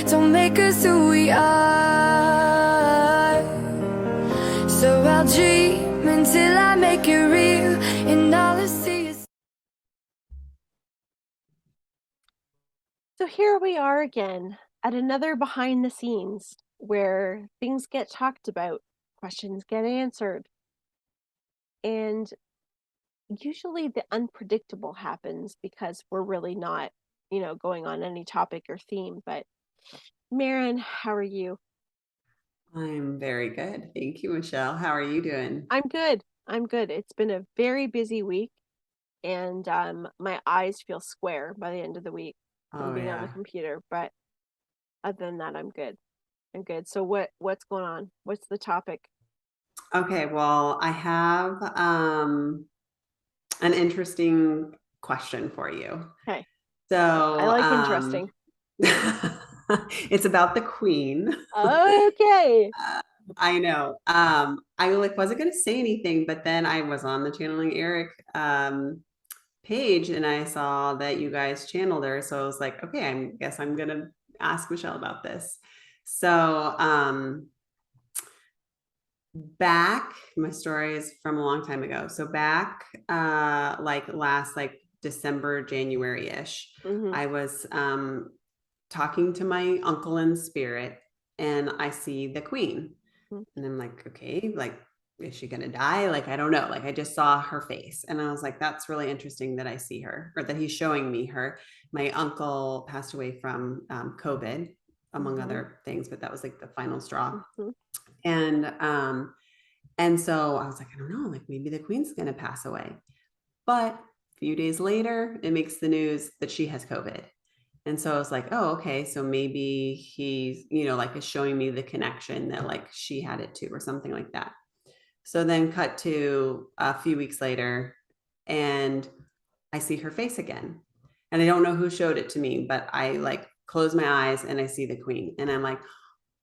don't make us who we are. So I'll dream until I make it real, and all I see is. So here we are again at another behind the scenes where things get talked about, questions get answered, and usually the unpredictable happens because we're really not, going on any topic or theme. But Maren, how are you? I'm very good. Thank you, Michelle. How are you doing? I'm good. I'm good. It's been a very busy week, and my eyes feel square by the end of the week from Oh being on the yeah. computer. But other than that, I'm good. I'm good. So what's going on? What's the topic? Okay, well, I have an interesting question for you. Okay. I So, like interesting. it's about the Queen. Okay. I know. I like wasn't gonna say anything, but then I was on the Channeling Eric page and I saw that you guys channeled her. So I was like, okay, I guess I'm gonna ask Michelle about this. So back, my story is from a long time ago. So back like last like December, January-ish, Mm-hmm. I was talking to my uncle in spirit and I see the Queen. And I'm like, okay, like, is she gonna die? Like, I don't know. Like, I just saw her face. And I was like, that's really interesting that I see her or that he's showing me her. My uncle passed away from COVID, among Mm-hmm. other things, but that was like the final straw. Mm-hmm. And and so I was like, I don't know, like maybe the Queen's gonna pass away. But a few days later, it makes the news that she has COVID. And so I was like, oh, okay. So maybe he's, like is showing me the connection that like she had it too, or something like that. So then cut to a few weeks later, and I see her face again. And I don't know who showed it to me, but I like close my eyes and I see the Queen. And I'm like,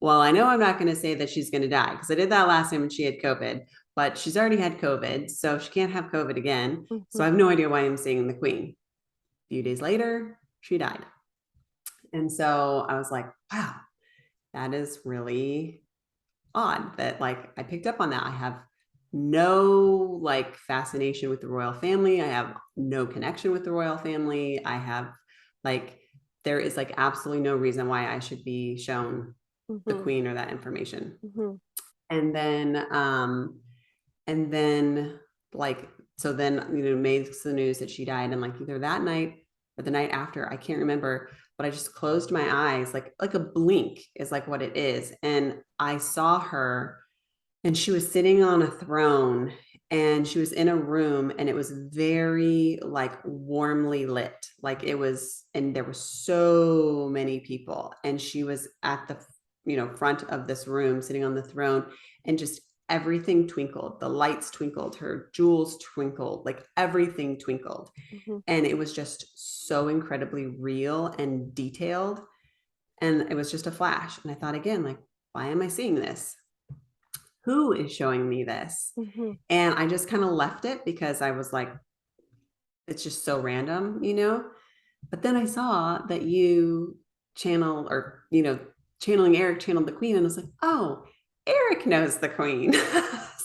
well, I know I'm not going to say that she's going to die because I did that last time when she had COVID, but she's already had COVID. So she can't have COVID again. Mm-hmm. So I have no idea why I'm seeing the Queen. A few days later, she died. And so I was like, wow, that is really odd that like I picked up on that. I have no like fascination with the royal family. I have no connection with the royal family. I have like, there is like absolutely no reason why I should be shown the Mm-hmm. Queen or that information. Mm-hmm. And then and then like so then makes the news that she died, and like either that night or the night after, I can't remember, but I just closed my eyes, like a blink is like what it is, and I saw her, and she was sitting on a throne, and she was in a room, and it was very like warmly lit, like it was, and there were so many people, and she was at the front of this room sitting on the throne, and just everything twinkled, the lights twinkled, her jewels twinkled, like everything twinkled, Mm-hmm. and it was just so incredibly real and detailed, and it was just a flash, and I thought again, like, why am I seeing this? Who is showing me this? Mm-hmm. And I just kind of left it because I was like, it's just so random. But then I saw that you channel or, channeling Eric channeled the Queen. And I was like, oh, Eric knows the Queen.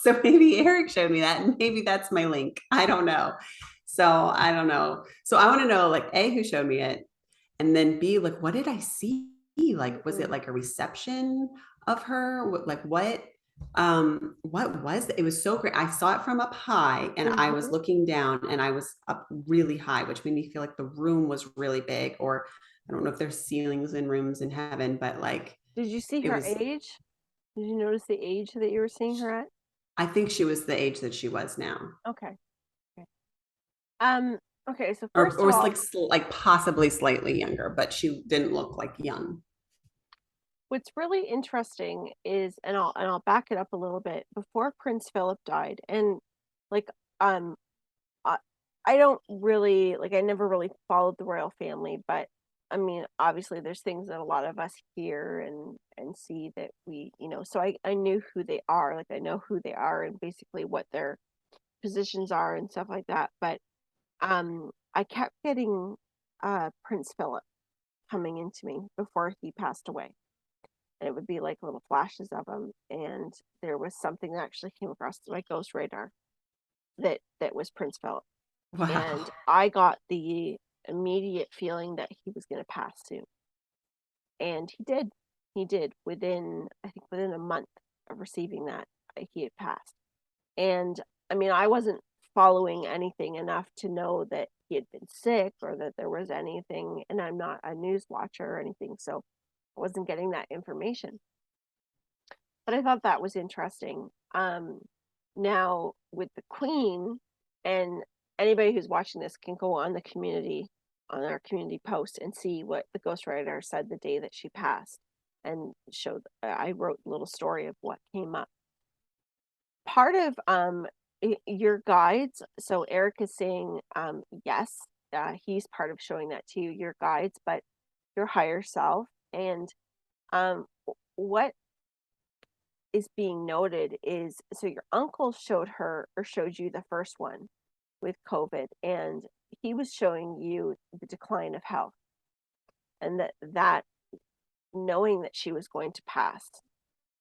So maybe Eric showed me that. And maybe that's my link. I don't know. So I don't know. So I want to know, like, A, who showed me it? And then B, like, what did I see? Like, was it like a reception of her? Like what was it? It was so great. I saw it from up high, and I was Mm-hmm. looking down, and I was up really high, which made me feel like the room was really big, or I don't know if there's ceilings in rooms in heaven, but like Did you see it her was, age? Did you notice the age that you were seeing her at? I think she was the age that she was now, Okay. Okay. Um, okay, so or first of was all, like possibly slightly younger, but she didn't look like young. what's really interesting is, and I'll back it up a little bit, before Prince Philip died, and like um I, I don't really like, I never really followed the royal family, but I mean, obviously there's things that a lot of us hear and see that we, so I knew who they are, like I know who they are and basically what their positions are and stuff like that. But I kept getting Prince Philip. coming into me before he passed away. And it would be like little flashes of him. And there was something that actually came across my ghost radar that was Prince Philip. And Wow. I got the immediate feeling that he was going to pass soon. And he did. He did I think within a month of receiving that, he had passed. And I mean, I wasn't following anything enough to know that he had been sick or that there was anything, and I'm not a news watcher or anything, so I wasn't getting that information. But I thought that was interesting. Now with the Queen, and anybody who's watching this can go on on our community post and see what the ghostwriter said the day that she passed, and showed. I wrote a little story of what came up. Part of your guides. So Eric is saying yes, he's part of showing that to you, your guides, but your higher self. And what is being noted is, so your uncle showed you the first one with COVID, and he was showing you the decline of health, and that knowing that she was going to pass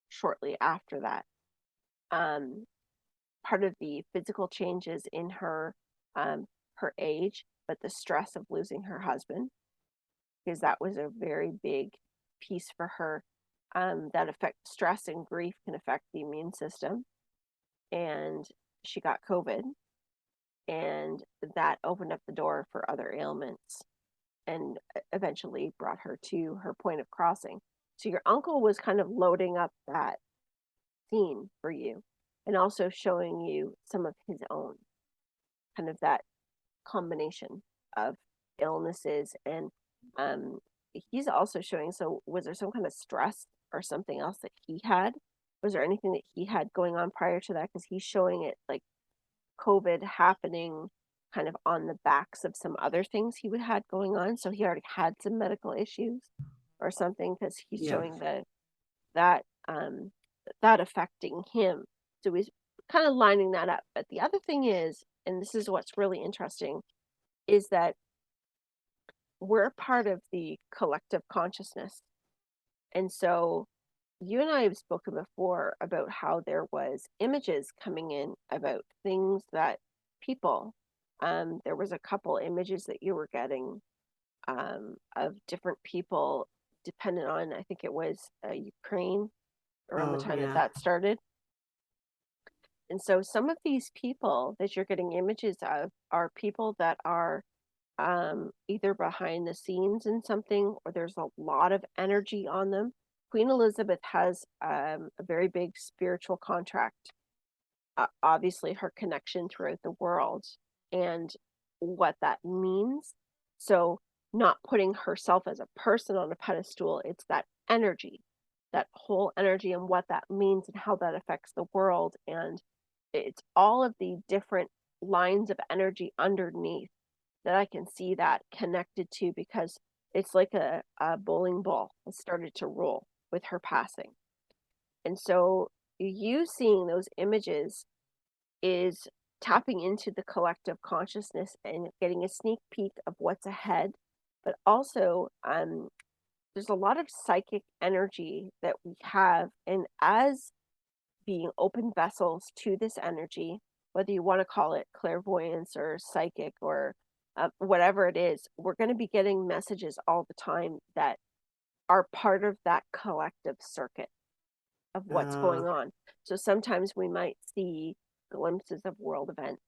shortly after that. Part of the physical changes in her her age, but the stress of losing her husband, because that was a very big piece for her. That affect stress and grief can affect the immune system, and she got COVID, and that opened up the door for other ailments, and eventually brought her to her point of crossing. So your uncle was kind of loading up that scene for you, and also showing you some of his own, kind of that combination of illnesses. And he's also showing, so was there some kind of stress or something else that he had? Was there anything that he had going on prior to that? Because he's showing it like COVID happening kind of on the backs of some other things he would had going on. So he already had some medical issues or something, because he's Yeah. showing that that affecting him. So he's kind of lining that up. But the other thing is, and this is what's really interesting, is that we're part of the collective consciousness. And so you and I have spoken before about how there was images coming in about things that people, there was a couple images that you were getting of different people, dependent on, I think it was Ukraine, around the Oh, time that yeah. that started. And so some of these people that you're getting images of are people that are either behind the scenes in something, or there's a lot of energy on them. Queen Elizabeth has a very big spiritual contract. Obviously, her connection throughout the world and what that means. So, not putting herself as a person on a pedestal, it's that energy, that whole energy, and what that means and how that affects the world. And it's all of the different lines of energy underneath that I can see that connected to, because it's like a bowling ball has started to roll with her passing. And so you seeing those images is tapping into the collective consciousness and getting a sneak peek of what's ahead. But also, there's a lot of psychic energy that we have. And as being open vessels to this energy, whether you want to call it clairvoyance or psychic or whatever it is, we're going to be getting messages all the time that are part of that collective circuit of what's Uh, going on. So sometimes we might see glimpses of world events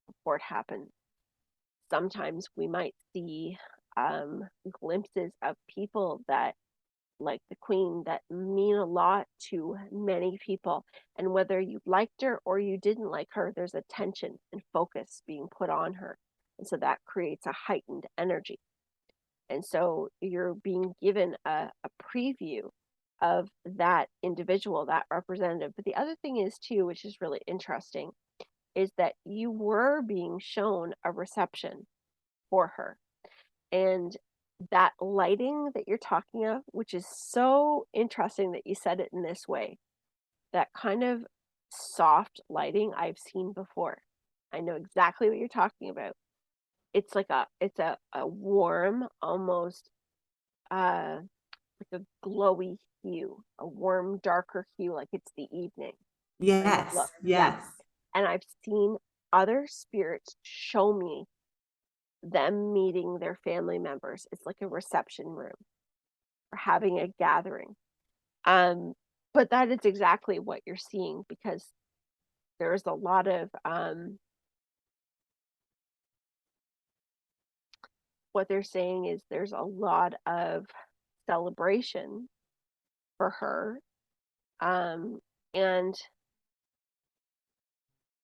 before it happens. Sometimes we might see glimpses of people that, like the Queen, that mean a lot to many people. And whether you liked her or you didn't like her, there's attention and focus being put on her. And so that creates a heightened energy. And so you're being given a preview of that individual, that representative. But the other thing is, too, which is really interesting, is that you were being shown a reception for her. And that lighting that you're talking of, which is so interesting that you said it in this way, that kind of soft lighting I've seen before. I know exactly what you're talking about. It's like it's a warm, almost like a glowy hue, a warm, darker hue, like it's the evening. And the glow. Yes, Yes. yes. And I've seen other spirits show me them meeting their family members. It's like a reception room or having a gathering. But that is exactly what you're seeing, because there's a lot of what they're saying is there's a lot of celebration for her. And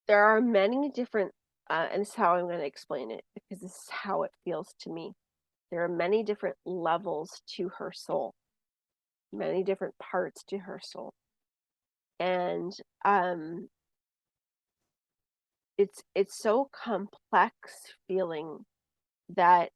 there are many different, and this is how I'm going to explain it, because this is how it feels to me. There are many different levels to her soul, many different parts to her soul. And it's so complex feeling that,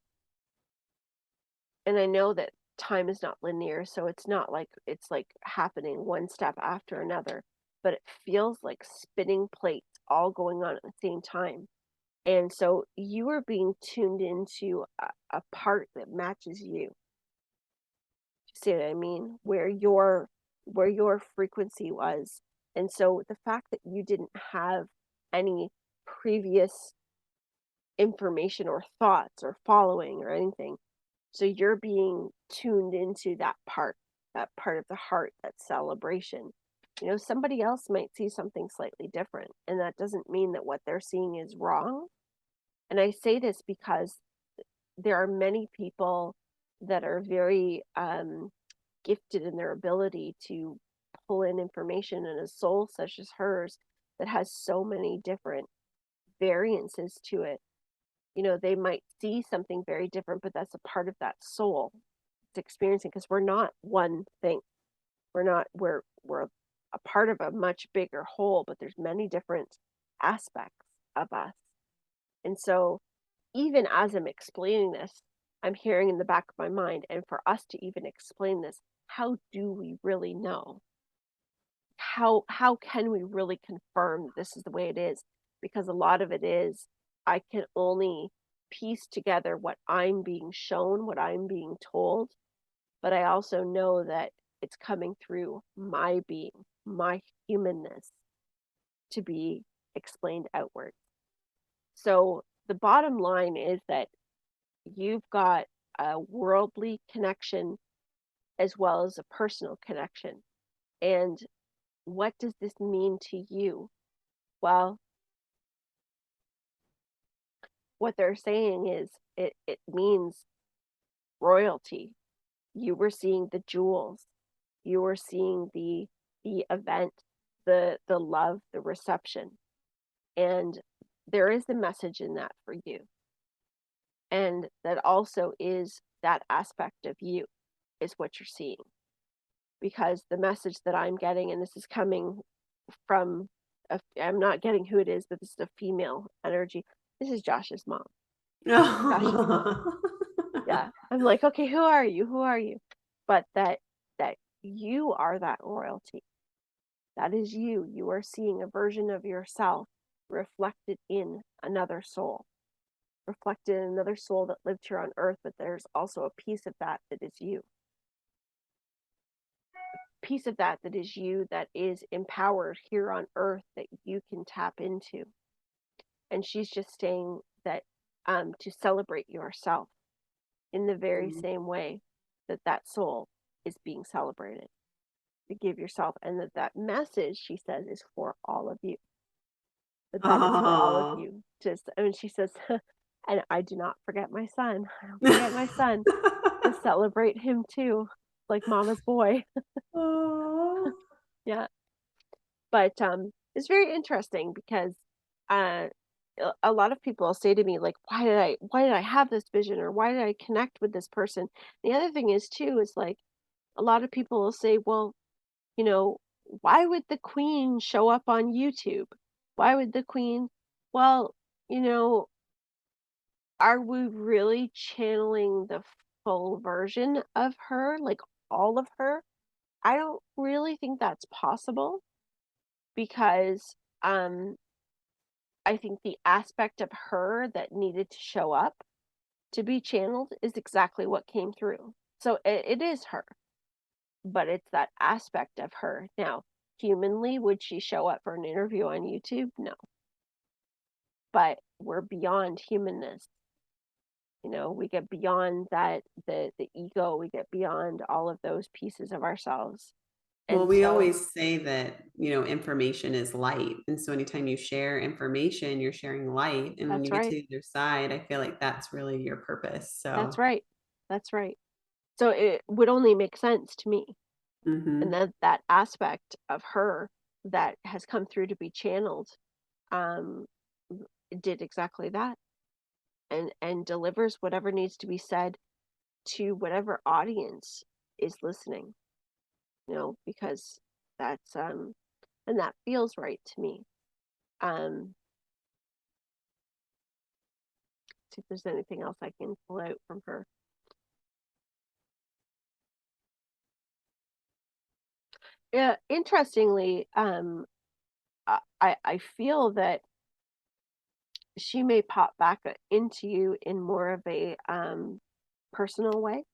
and I know that time is not linear, so it's not like it's like happening one step after another, but it feels like spinning plates all going on at the same time. And so you are being tuned into a part that matches you. See what I mean? Where your frequency was. And so the fact that you didn't have any previous information or thoughts or following or anything, so you're being tuned into that part of the heart, that celebration. You know, somebody else might see something slightly different, and that doesn't mean that what they're seeing is wrong. And I say this because there are many people that are very gifted in their ability to pull in information, and a soul such as hers that has so many different variances to it. You know, they might see something very different, but that's a part of that soul it's experiencing, because we're not one thing. We're a part of a much bigger whole, but there's many different aspects of us. And so even as I'm explaining this, I'm hearing in the back of my mind, and for us to even explain this, how do we really know? How can we really confirm this is the way it is? Because a lot of it is, I can only piece together what I'm being shown, what I'm being told, but I also know that it's coming through my being, my humanness, to be explained outward. So the bottom line is that you've got a worldly connection as well as a personal connection. And what does this mean to you? Well, what they're saying is it means royalty. You were seeing the jewels. You were seeing the event, the love, the reception. And there is a message in that for you. And that also is that aspect of you is what you're seeing. Because the message that I'm getting, and this is coming from, I'm not getting who it is, but this is a female energy. This is Josh's mom. Josh's mom. Yeah. I'm like, okay, who are you? Who are you? But that you are that royalty. That is you. You are seeing a version of yourself reflected in another soul. Reflected in another soul that lived here on earth, but there's also a piece of that that is you. Piece of that that is you, that is empowered here on earth, that you can tap into. And she's just saying that to celebrate yourself in the very same way that that soul is being celebrated, to give yourself, and that message, she says, is for all of you. That is for all of you. Just, I mean, she says, and I do not forget my son. I don't forget my son, to celebrate him too, like mama's boy. Yeah. But it's very interesting because a lot of people say to me, like, why did I have this vision, or why did I connect with this person? The other thing is too, is like, a lot of people will say, well, you know, why would the queen show up on YouTube? Why would the queen? Well, you know, are we really channeling the full version of her, like all of her? I don't really think that's possible, because I think the aspect of her that needed to show up to be channeled is exactly what came through. So it is her, but it's that aspect of her. Now, humanly, would she show up for an interview on YouTube? No. But we're beyond humanness. You know, we get beyond that, the ego, we get beyond all of those pieces of ourselves. Well, And we so always say that, information is light. And so anytime you share information, you're sharing light. And when that's you get to right. the other side, I feel like that's really your purpose. That's So, right. That's right. So it would only make sense to me. And mhm. that aspect of her that has come through to be channeled, um, did exactly that, and delivers whatever needs to be said to whatever audience is listening, because that's and that feels right to me. Um, see if there's anything else I can pull out from her. Yeah, interestingly, I feel that she may pop back into you in more of a personal way.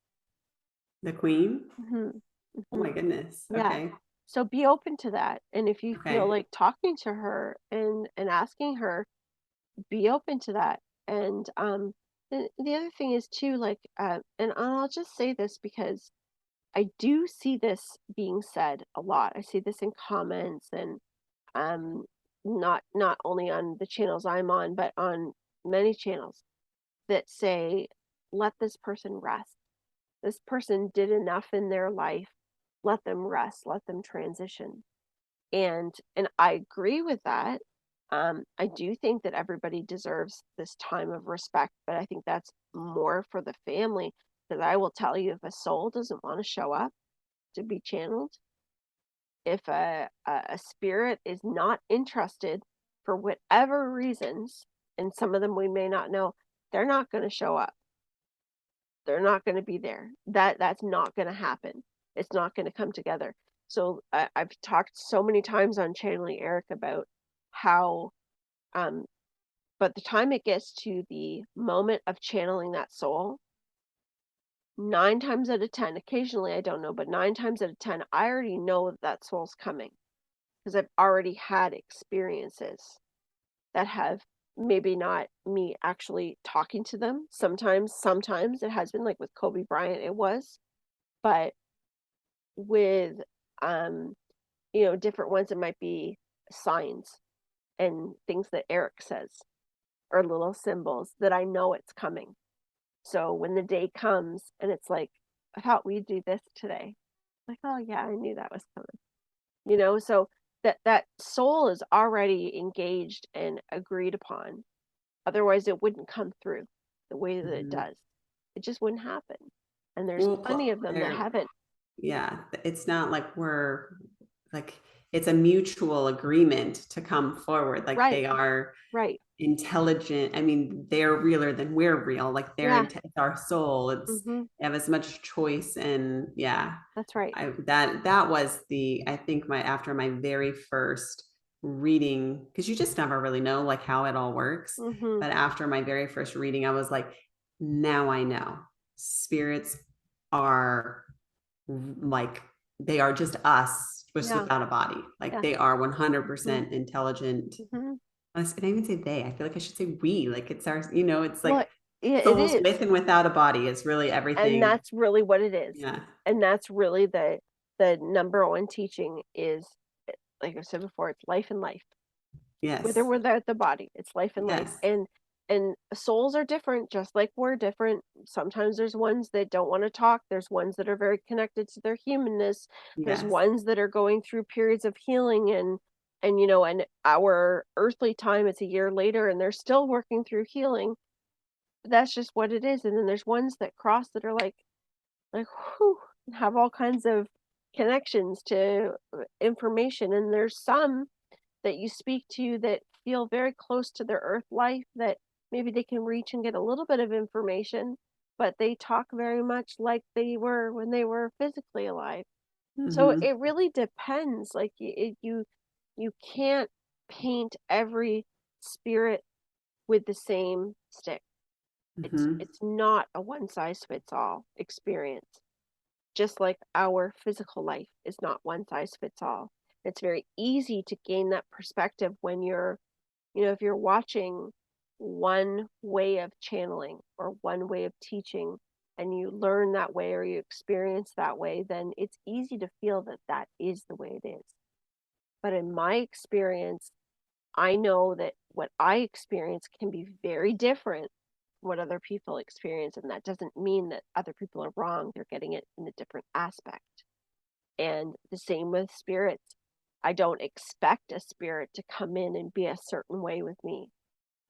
The queen. Hmm. Oh my Hmm. goodness. Yeah. Okay. So be open to that. And if you feel Okay. like talking to her and asking her, be open to that. And the other thing is too, like, and I'll just say this because I do see this being said a lot. I see this in comments and um not only on the channels I'm on, but on many channels that say, let this person rest. This person did enough in their life. Let them rest, let them transition. And I agree with that. I do think that everybody deserves this time of respect, but I think that's more for the family. Because I will tell you, if a soul doesn't want to show up to be channeled, if a spirit is not interested for whatever reasons, and some of them we may not know, they're not going to show up. They're not going to be there. That's not going to happen. It's not going to come together. So I've talked so many times on channeling Eric about how, um, but the time it gets to the moment of channeling that soul, 9 times out of 10, occasionally I don't know, but 9 times out of 10, I already know that soul's coming because I've already had experiences that have, maybe not me actually talking to them. Sometimes it has been, like with Kobe Bryant, it was, but with um different ones, it might be signs and things that Eric says, or little symbols that I know it's coming. So when the day comes and it's like, I thought we'd do this today, like, oh yeah, I knew that was coming. So that soul is already engaged and agreed upon. Otherwise it wouldn't come through the way that it Mhm. does. It just wouldn't happen. And there's Well, plenty of them that haven't. yeah, it's not like like it's a mutual agreement to come forward. Like Right, they are right. intelligent. I mean, they're realer than we're real. Like Yeah. it's our soul. Hmm. They have as much choice. And yeah, That's right. that was I think after my very first reading, because you just never really know like how it all works. Hmm. But after my very first reading, I was like, now I know spirits are like, they are just us, just Yeah. without a body. Like Yeah. they are Hmm. 100% intelligent. Hmm. I didn't even say they. I feel like I should say we. Like it's our, it's Well, like yeah, it souls is. with and without a body is really And everything. that's really what it is. Yeah. And that's really the number one teaching is, like I said before, it's life and life. With or Yes. without the body, it's life and life. Yes. And souls are different, just like we're different. Sometimes there's ones that don't want to talk. There's ones that are very connected to their humanness. There's Yes. ones that are going through periods of healing and our earthly time, it's a year later and they're still working through healing. That's just what it is. And then there's ones that cross that are like whew, have all kinds of connections to information. And there's some that you speak to that feel very close to their earth life, that maybe they can reach and get a little bit of information, but they talk very much like they were when they were physically alive. So Mm-hmm. it really depends. Like you can't paint every spirit with the same stick. it's Mm-hmm. it's not a one size fits all experience. just like our physical life is not one size fits all. It's very easy to gain that perspective when you're, if you're watching one way of channeling or one way of teaching and you learn that way or you experience that way, then it's easy to feel that that is the way it is. But in my experience, I know that what I experience can be very different from what other people experience. And that doesn't mean that other people are wrong. They're getting it in a different aspect. And the same with spirits. I don't expect a spirit to come in and be a certain way with me,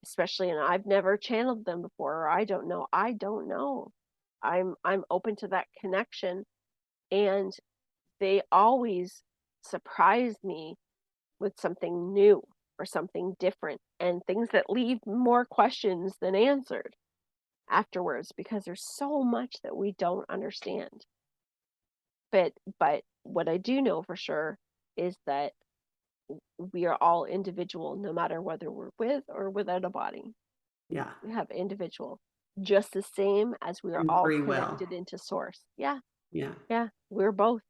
especially, and I've never channeled them before, or I don't know. I don't know. I'm open to that connection, and they always surprise me with something new or something different and things that leave more questions than answered afterwards because there's so much that we don't understand. But what I do know for sure is that we are all individual no matter whether we're with or without a body. Yeah. We have individual just the same as we are And all free will. connected into source. Yeah. Yeah. Yeah. We're both.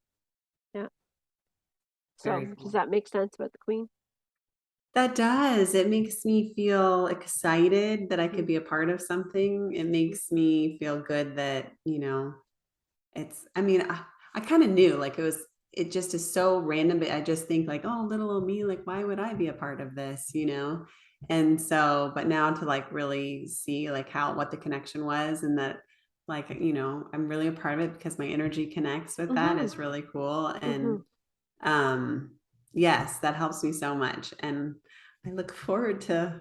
Yeah. Very So does cool. that make sense about the queen? That does. It makes me feel excited that I could be a part of something. It makes me feel good that, I mean, I kind of knew like it just is so random, but I just think like, oh, little old me, like, why would I be a part of this, And so, but now to like really see like what the connection was and that like, I'm really a part of it because my energy connects with that Mm-hmm. is really cool. Mm-hmm. And yes, that helps me so much. And I look forward to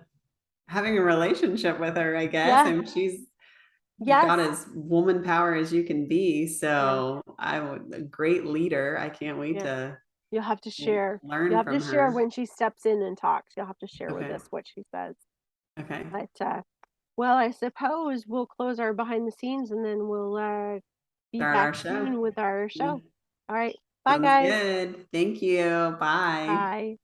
having a relationship with her, I guess. Yeah. And she's Yes. got as woman power as you can be. Yeah. So a great leader. I can't wait Yeah. to You'll have to share. You'll learn have to from share her. when she steps in and talks. You'll have to share with Okay. us what she says. Okay. But well, I suppose we'll close our behind the scenes and then we'll be Start back our show. soon with our Yeah. show. All right. Bye, Sounds guys. good. Thank you. Bye. Bye.